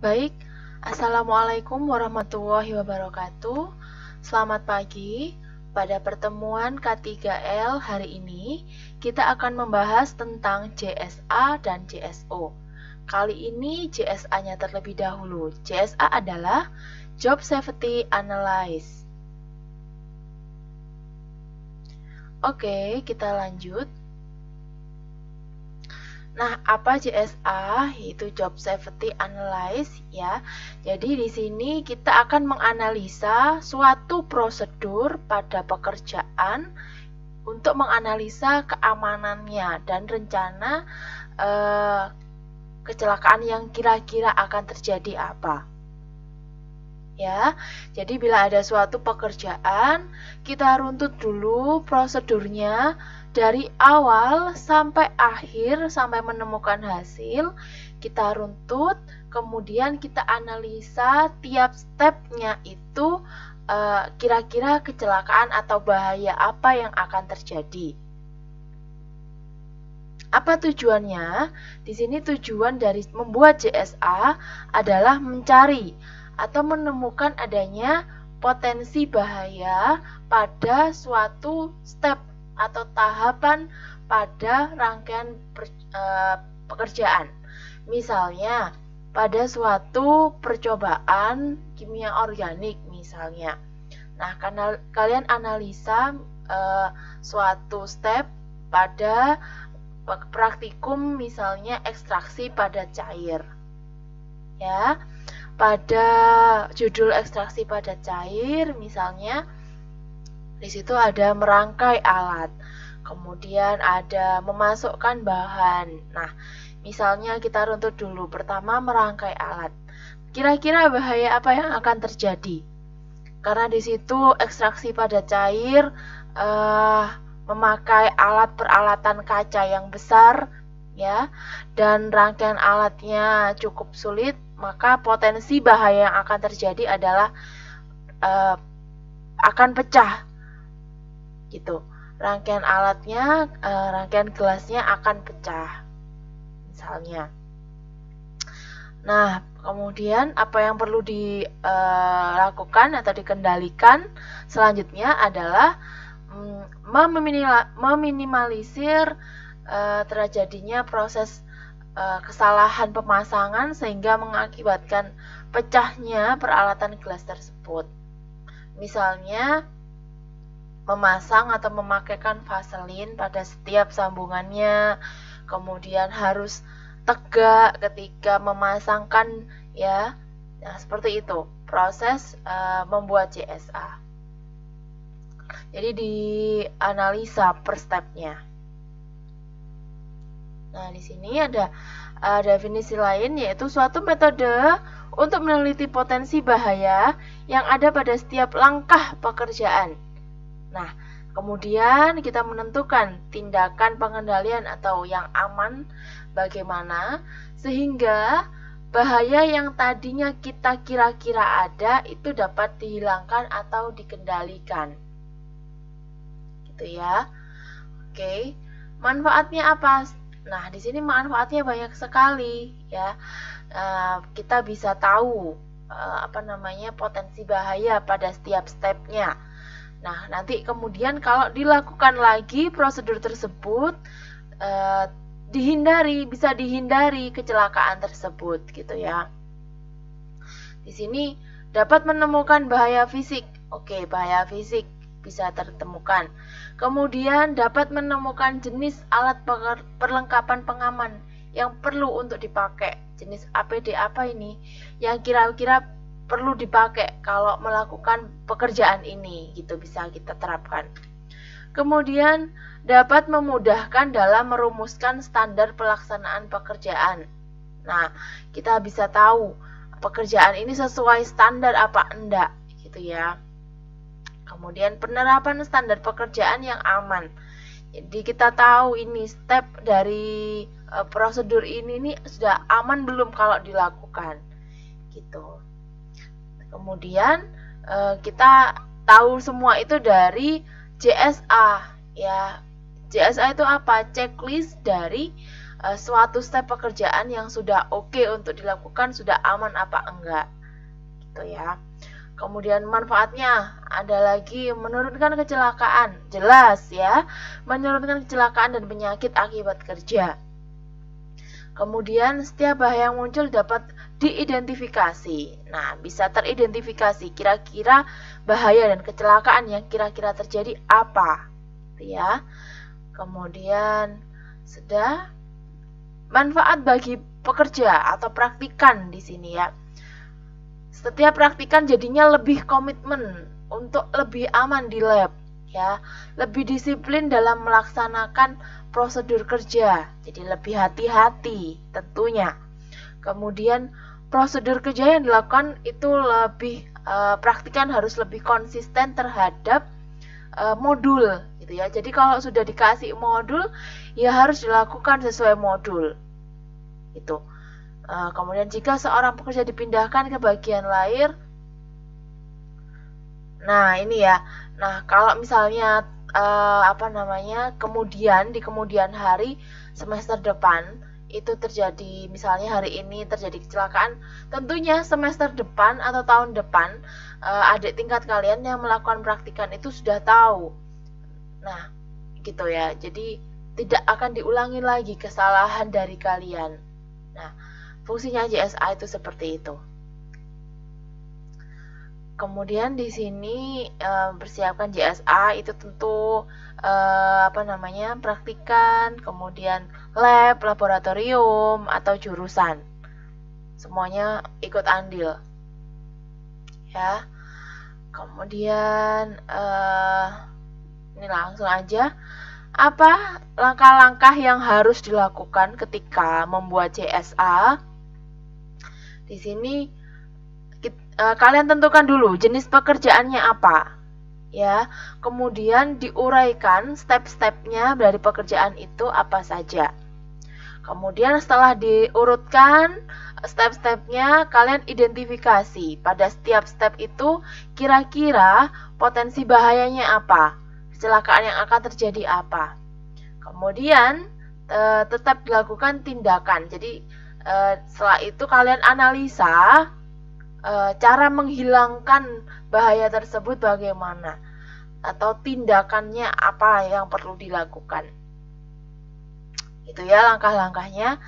Baik, Assalamualaikum warahmatullahi wabarakatuh. Selamat pagi. Pada pertemuan K3L hari ini, kita akan membahas tentang JSA dan JSO. Kali ini JSA-nya terlebih dahulu. JSA adalah Job Safety Analysis. Oke, kita lanjut. Nah, apa JSA? Yaitu Job Safety Analysis ya. Jadi di sini kita akan menganalisa suatu prosedur pada pekerjaan untuk menganalisa keamanannya dan rencana kecelakaan yang kira-kira akan terjadi apa. Ya, jadi bila ada suatu pekerjaan, kita runtut dulu prosedurnya dari awal sampai akhir, sampai menemukan hasil. Kita runtut, kemudian kita analisa tiap stepnya itu kira-kira kecelakaan atau bahaya apa yang akan terjadi. Apa tujuannya? Di sini tujuan dari membuat JSA adalah mencari atau menemukan adanya potensi bahaya pada suatu step atau tahapan pada rangkaian pekerjaan. Misalnya, pada suatu percobaan kimia organik misalnya. Nah, karena kalian analisa suatu step pada praktikum misalnya ekstraksi pada cair. Ya. Pada judul ekstraksi pada cair misalnya di situ ada merangkai alat, kemudian ada memasukkan bahan. Nah, misalnya kita runtut dulu, pertama merangkai alat. Kira-kira bahaya apa yang akan terjadi? Karena di situ ekstraksi pada cair memakai alat peralatan kaca yang besar ya, dan rangkaian alatnya cukup sulit, maka potensi bahaya yang akan terjadi adalah akan pecah gitu. Rangkaian alatnya, rangkaian gelasnya akan pecah misalnya. Nah, kemudian apa yang perlu dilakukan atau dikendalikan selanjutnya adalah meminimalisir terjadinya proses kesalahan pemasangan sehingga mengakibatkan pecahnya peralatan gelas tersebut. Misalnya memasang atau memakaikan vaselin pada setiap sambungannya, kemudian harus tegak ketika memasangkan ya. Nah, seperti itu proses membuat JSA. Jadi dianalisa per stepnya. Nah, di sini ada definisi lain, yaitu suatu metode untuk meneliti potensi bahaya yang ada pada setiap langkah pekerjaan. Nah, kemudian kita menentukan tindakan pengendalian atau yang aman bagaimana sehingga bahaya yang tadinya kita kira-kira ada itu dapat dihilangkan atau dikendalikan. Gitu ya. Oke. Manfaatnya apa? Nah, di sini manfaatnya banyak sekali ya. Kita bisa tahu potensi bahaya pada setiap stepnya. Nah, nanti kemudian kalau dilakukan lagi prosedur tersebut bisa dihindari kecelakaan tersebut gitu ya. Di sini dapat menemukan bahaya fisik. Oke, bahaya fisik bisa tertemukan. Kemudian dapat menemukan jenis alat perlengkapan pengaman yang perlu untuk dipakai. Jenis APD apa ini yang kira-kira perlu dipakai kalau melakukan pekerjaan ini, gitu bisa kita terapkan. Kemudian dapat memudahkan dalam merumuskan standar pelaksanaan pekerjaan. Nah, kita bisa tahu pekerjaan ini sesuai standar apa enggak, gitu ya. Kemudian penerapan standar pekerjaan yang aman. Jadi kita tahu ini step dari prosedur ini nih sudah aman belum kalau dilakukan. Gitu. Kemudian kita tahu semua itu dari JSA ya. JSA itu apa? Checklist dari suatu step pekerjaan yang sudah oke untuk dilakukan, sudah aman apa enggak, gitu ya. Kemudian manfaatnya ada lagi menurunkan kecelakaan, jelas ya, menurunkan kecelakaan dan penyakit akibat kerja. Kemudian setiap bahaya yang muncul dapat diidentifikasi. Nah, bisa teridentifikasi kira-kira bahaya dan kecelakaan yang kira-kira terjadi apa, gitu ya. Kemudian sudah manfaat bagi pekerja atau praktikan di sini ya. Setiap praktikan jadinya lebih komitmen untuk lebih aman di lab ya, lebih disiplin dalam melaksanakan prosedur kerja, jadi lebih hati-hati tentunya. Kemudian prosedur kerja yang dilakukan itu lebih praktikan harus lebih konsisten terhadap modul gitu ya. Jadi kalau sudah dikasih modul ya harus dilakukan sesuai modul itu. Kemudian jika seorang pekerja dipindahkan ke bagian lain, nah ini ya. Nah kalau misalnya kemudian di kemudian hari semester depan itu terjadi, misalnya hari ini terjadi kecelakaan, tentunya semester depan atau tahun depan adik tingkat kalian yang melakukan praktikan itu sudah tahu. Nah gitu ya, jadi tidak akan diulangi lagi kesalahan dari kalian. Nah, fungsinya JSA itu seperti itu. Kemudian di sini persiapkan JSA itu tentu praktikan, kemudian lab, laboratorium atau jurusan. Semuanya ikut andil. Ya. Kemudian ini langsung aja. Apa langkah-langkah yang harus dilakukan ketika membuat JSA? Di sini kalian tentukan dulu jenis pekerjaannya apa, ya. Kemudian diuraikan step-stepnya dari pekerjaan itu apa saja. Kemudian setelah diurutkan step-stepnya, kalian identifikasi pada setiap step itu kira-kira potensi bahayanya apa, kecelakaan yang akan terjadi apa. Kemudian tetap dilakukan tindakan. Jadi setelah itu kalian analisa cara menghilangkan bahaya tersebut bagaimana, atau tindakannya apa yang perlu dilakukan. Itu ya langkah-langkahnya.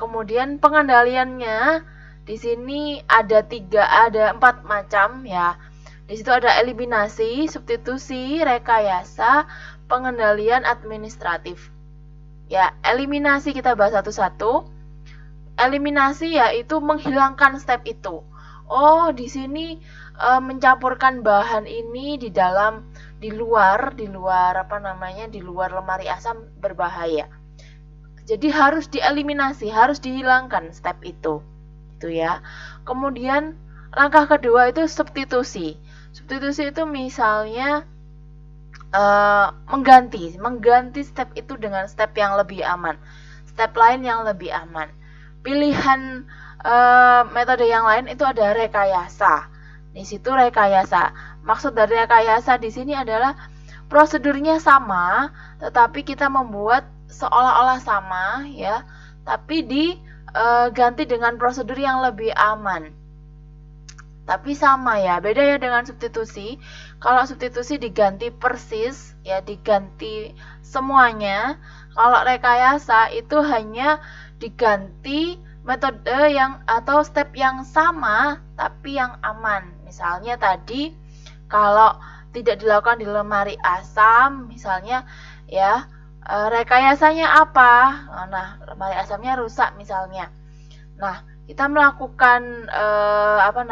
Kemudian pengendaliannya di sini ada 4 macam ya. Di situ ada eliminasi, substitusi, rekayasa, pengendalian administratif. Ya, eliminasi kita bahas satu-satu. Eliminasi yaitu menghilangkan step itu. Oh, di sini mencampurkan bahan ini di luar lemari asam berbahaya. Jadi harus dieliminasi, harus dihilangkan step itu. Itu ya. Kemudian langkah kedua itu substitusi. Substitusi itu misalnya mengganti step itu dengan step yang lebih aman, step lain yang lebih aman. Pilihan metode yang lain itu ada rekayasa. Di situ rekayasa. Maksud dari rekayasa di sini adalah prosedurnya sama, tetapi kita membuat seolah-olah sama ya, tapi diganti dengan prosedur yang lebih aman. Tapi sama ya, beda ya dengan substitusi. Kalau substitusi diganti persis ya, diganti semuanya. Kalau rekayasa itu hanya diganti metode yang atau step yang sama tapi yang aman. Misalnya tadi kalau tidak dilakukan di lemari asam misalnya ya, rekayasanya apa? Nah, lemari asamnya rusak misalnya. Nah, kita melakukan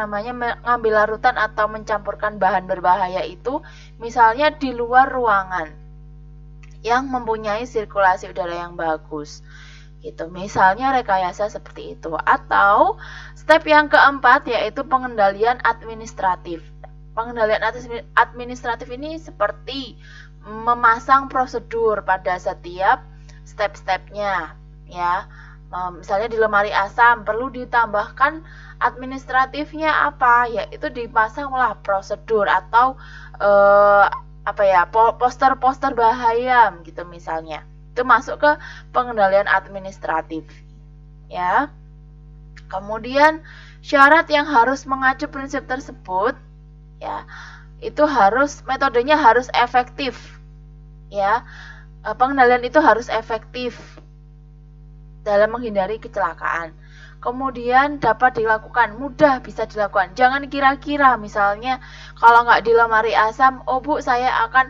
mengambil larutan atau mencampurkan bahan berbahaya itu misalnya di luar ruangan yang mempunyai sirkulasi udara yang bagus. Gitu. Misalnya rekayasa seperti itu. Atau step yang keempat yaitu pengendalian administratif. Pengendalian administratif ini seperti memasang prosedur pada setiap step-stepnya ya. Misalnya di lemari asam perlu ditambahkan administratifnya apa, yaitu dipasanglah prosedur atau poster-poster bahaya gitu misalnya. Itu masuk ke pengendalian administratif. Ya. Kemudian syarat yang harus mengacu prinsip tersebut, ya, itu metodenya harus efektif. Ya. Pengendalian itu harus efektif dalam menghindari kecelakaan. Kemudian dapat dilakukan, mudah bisa dilakukan. Jangan kira-kira, misalnya kalau nggak di lemari asam, oh Bu, saya akan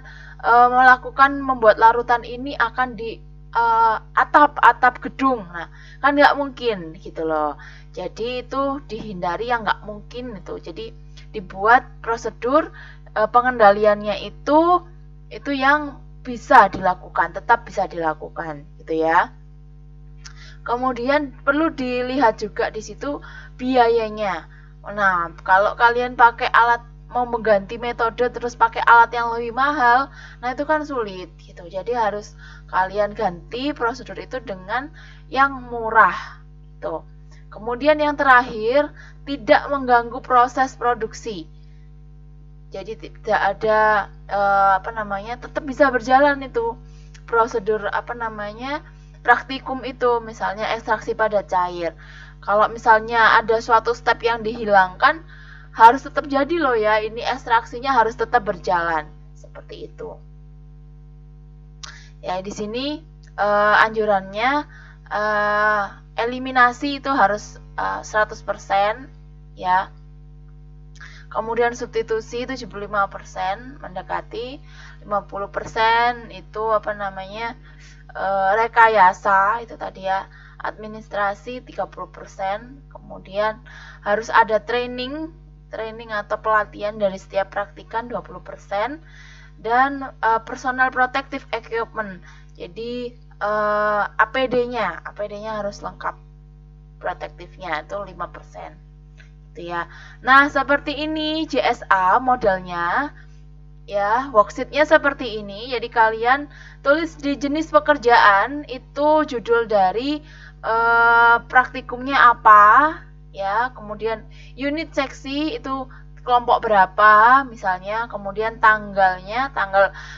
membuat larutan ini akan di atap gedung. Nah, kan nggak mungkin gitu loh. Jadi itu dihindari yang nggak mungkin itu. Jadi dibuat prosedur pengendaliannya itu yang bisa dilakukan, tetap bisa dilakukan gitu ya. Kemudian perlu dilihat juga di situ biayanya. Nah, kalau kalian pakai alat, mau mengganti metode terus pakai alat yang lebih mahal, nah itu kan sulit gitu. Jadi harus kalian ganti prosedur itu dengan yang murah gitu. Kemudian yang terakhir, tidak mengganggu proses produksi. Jadi tidak ada tetap bisa berjalan itu prosedur praktikum itu, misalnya ekstraksi padat cair. Kalau misalnya ada suatu step yang dihilangkan, harus tetap jadi loh ya, ini ekstraksinya harus tetap berjalan. Seperti itu. Ya, di sini anjurannya eliminasi itu harus 100% ya. Kemudian substitusi 75%, mendekati 50% itu rekayasa itu tadi ya, administrasi 30%, kemudian harus ada training atau pelatihan dari setiap praktikan 20%, dan personal protective equipment. Jadi APD-nya harus lengkap, protektifnya itu 5%. Gitu ya. Nah, seperti ini JSA modelnya. Ya, worksheet-nya seperti ini. Jadi kalian tulis di jenis pekerjaan itu judul dari praktikumnya apa, ya. Kemudian unit seksi itu kelompok berapa misalnya, kemudian tanggal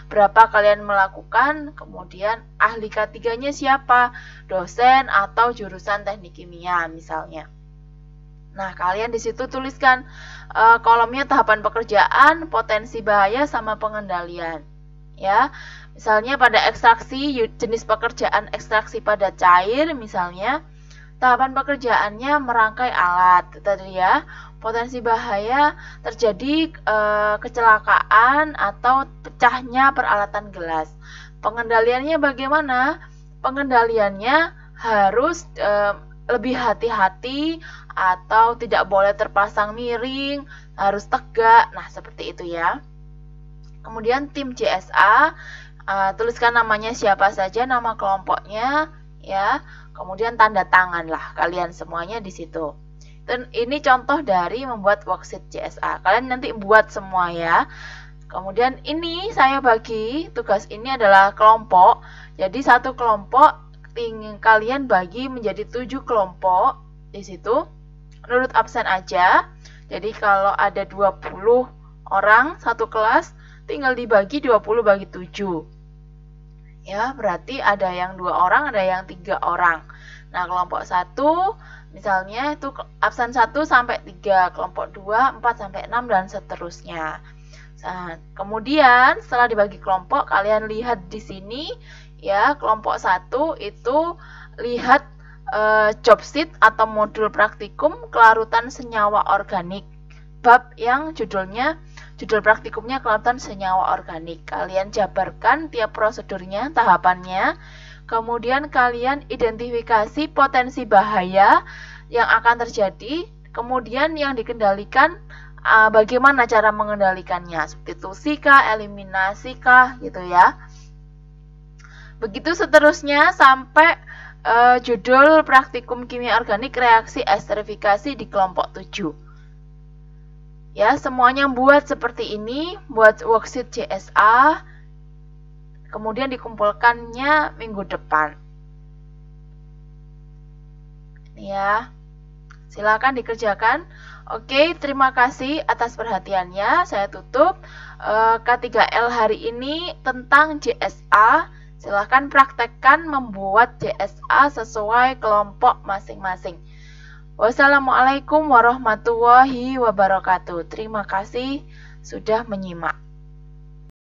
berapa kalian melakukan, kemudian ahli K3-nya siapa, dosen atau jurusan teknik kimia misalnya. Nah, kalian di situ tuliskan kolomnya tahapan pekerjaan, potensi bahaya, sama pengendalian. Ya, misalnya pada ekstraksi, jenis pekerjaan ekstraksi padat cair, misalnya tahapan pekerjaannya merangkai alat, tadi ya. Potensi bahaya terjadi kecelakaan atau pecahnya peralatan gelas. Pengendaliannya bagaimana? Pengendaliannya harus lebih hati-hati, atau tidak boleh terpasang miring, harus tegak. Nah, seperti itu ya. Kemudian tim JSA, tuliskan namanya siapa saja, nama kelompoknya ya. Kemudian tanda tangan lah kalian semuanya di situ. Dan ini contoh dari membuat worksheet JSA. Kalian nanti buat semua ya. Kemudian ini saya bagi, tugas ini adalah kelompok. Jadi satu kelompok kalian bagi menjadi 7 kelompok di situ. Menurut absen aja. Jadi kalau ada 20 orang satu kelas, tinggal dibagi 20 bagi 7. Ya, berarti ada yang 2 orang, ada yang 3 orang. Nah, kelompok 1 misalnya itu absen 1 sampai 3, kelompok 2 4 sampai 6 dan seterusnya. Nah, kemudian setelah dibagi kelompok, kalian lihat di sini ya, kelompok 1 itu lihat job sheet atau modul praktikum kelarutan senyawa organik, bab yang judul praktikumnya kelarutan senyawa organik. Kalian jabarkan tiap prosedurnya, tahapannya, kemudian kalian identifikasi potensi bahaya yang akan terjadi, kemudian yang dikendalikan bagaimana cara mengendalikannya, substitusi kah, eliminasi kah, gitu ya. Begitu seterusnya sampai judul praktikum kimia organik reaksi esterifikasi di kelompok 7. Ya, semuanya buat seperti ini, buat worksheet JSA, kemudian dikumpulkannya minggu depan. Ini ya, silakan dikerjakan. Oke, terima kasih atas perhatiannya. Saya tutup K3L hari ini tentang JSA. Silahkan praktekkan membuat JSA sesuai kelompok masing-masing. Wassalamualaikum warahmatullahi wabarakatuh. Terima kasih sudah menyimak.